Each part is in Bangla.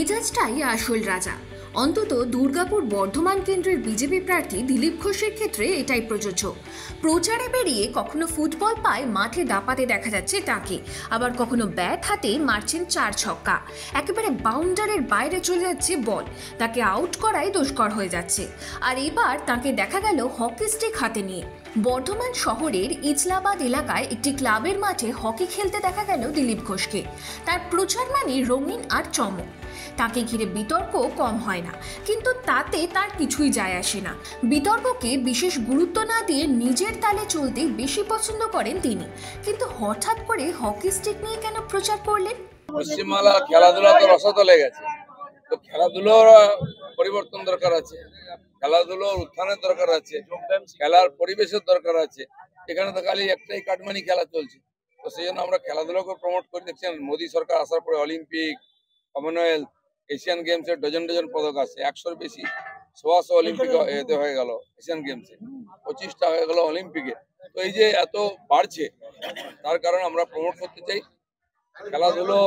মেজাজটাই আসল রাজা। অন্তত দুর্গাপুর বর্ধমান কেন্দ্রের বিজেপি প্রার্থী দিলীপ ঘোষের ক্ষেত্রে এটাই প্রযোজ্য। প্রচারে বেরিয়ে কখনো ফুটবল পায় মাঠে দাপাতে দেখা যাচ্ছে তাকে, আবার কখনো ব্যাট হাতে মারছেন 4 ছক্কা। একেবারে বাউন্ডারির বাইরে চলে যাচ্ছে বল, তাকে আউট করাই দুষ্কর হয়ে যাচ্ছে। আর এবার তাকে দেখা গেল হকি স্টিক হাতে নিয়ে। বর্ধমান শহরের ইচলাবাদ এলাকায় একটি ক্লাবের মাঠে হকি খেলতে দেখা গেল দিলীপ ঘোষকে। তার প্রচার মানে রঙিন আর চমক। তাকে ঘিরে বিতর্ক কম হয় না, কিন্তু তাতে তার কিছুই যায় আসে না। বিতর্ককে বিশেষ গুরুত্ব না দিয়ে নিজের তালে চলতেই বেশি পছন্দ করেন তিনি। কিন্তু হঠাৎ করে হকি স্টিক নিয়ে কেন প্রচার করলেন? পশ্চিমবাংলা খেলাধুলা তো রসতলে গেছে, তো খেলাধুলোর পরিবর্তন দরকার আছে, খেলাধুলোর উত্থানের দরকার আছে, খেলার পরিবেশের দরকার আছে। এখানে তো খালি একটাই কাটমানি খেলা চলছে, তো সেই জন্য আমরা খেলাধুলাকে প্রমোট করে দেখছেন। মোদী সরকার আসার পরে অলিম্পিক, কমনওয়েলথ, এশিয়ান গেমসের ডজন পদক আছে, 100-র বেশি, 100 অলিম্পিক এতে হয়ে গেল, এশিয়ান গেমসে 25টা হয়ে গেল অলিম্পিকে। তো এই যে এত বাড়ছে, তার কারণে আমরা প্রমোট করতে চাই খেলাধুলো,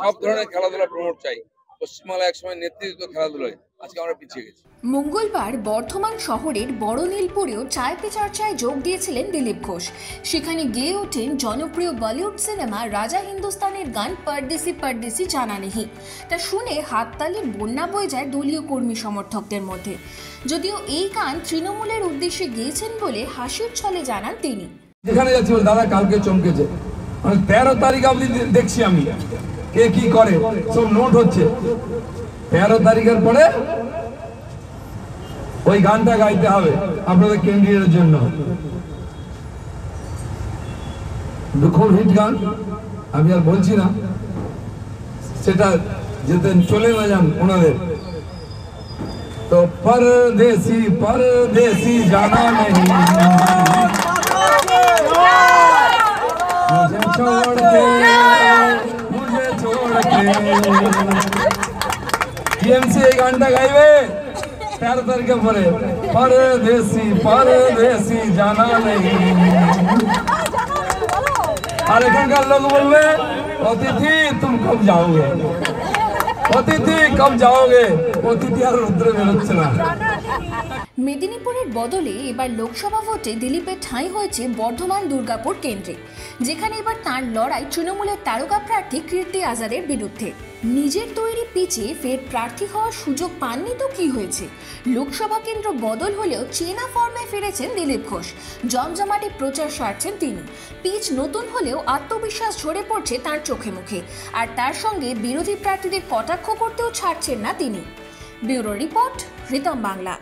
সব ধরনের খেলাধুলা প্রমোট চাই। পশ্চিমবাংলা একসময় নেতৃত্ব খেলাধুলায়, আজকে আমরা পিছিয়ে গেছি। মঙ্গলবার বর্ধমান শহরের বড় নীলপুরেও চায় পে চর্চায় যোগ দিয়েছিলেন দিলীপ ঘোষ। সেখানে গেয়ে ওঠেন জনপ্রিয় বলিউড সিনেমা রাজা হিন্দুস্তানের গান পরদেশি পরদেশি জানা নেহি। তা শুনে হাততালির বন্যা বয়ে যায় দলীয় কর্মী সমর্থকদের মধ্যে। যদিও এই গান তৃণমূলের উদ্দেশ্যে গেয়েছেন বলে হাসির ছলে জানান তিনি। যেখানে যাচ্ছি দাদা কালকে চমকেছে, 13 তারিখ অবধি দেখছি আমি কে কি করে, সব নোট হচ্ছে। 13 তারিখের পরে ওই গানটা গাইতে হবে আপনাদের কেন্দ্রীয়ের জন্য। খুব হিট গান, আমি আর বলছি না, সেটা যেতে চলে না যান ওনাদের। তো পরদেশি পরদেশি জানা নেই, मुझे छोड़ के টিএমসি এই গানটা গাইবে 13 তারিখে পরে, পরদেশি পরদেশি জানা নেই। আর এখানকার লোক বলবে অতিথি তুম কব যাওগে, অতিথি কব যাওগে, অতিথি আর রুদ্রে বেরোচ্ছে না। মেদিনীপুরের বদলে এবার লোকসভা ভোটে দিলীপের ঠাঁই হয়েছে বর্ধমান দুর্গাপুর কেন্দ্রে, যেখানে এবার তাঁর লড়াই তৃণমূলের তারকা প্রার্থী কীর্তি আজাদের বিরুদ্ধে। নিজের তৈরি পিচে ফের প্রার্থী হওয়ার সুযোগ পাননি তো কি হয়েছে? লোকসভা কেন্দ্র বদল হলেও চেনা ফর্মে ফিরেছেন দিলীপ ঘোষ। জমজমাটে প্রচার সারছেন তিনি। পিচ নতুন হলেও আত্মবিশ্বাস ঝরে পড়ছে তার চোখে মুখে, আর তার সঙ্গে বিরোধী প্রার্থীদের কটাক্ষ করতেও ছাড়ছেন না তিনি। Bureau report, Ritam Bangla.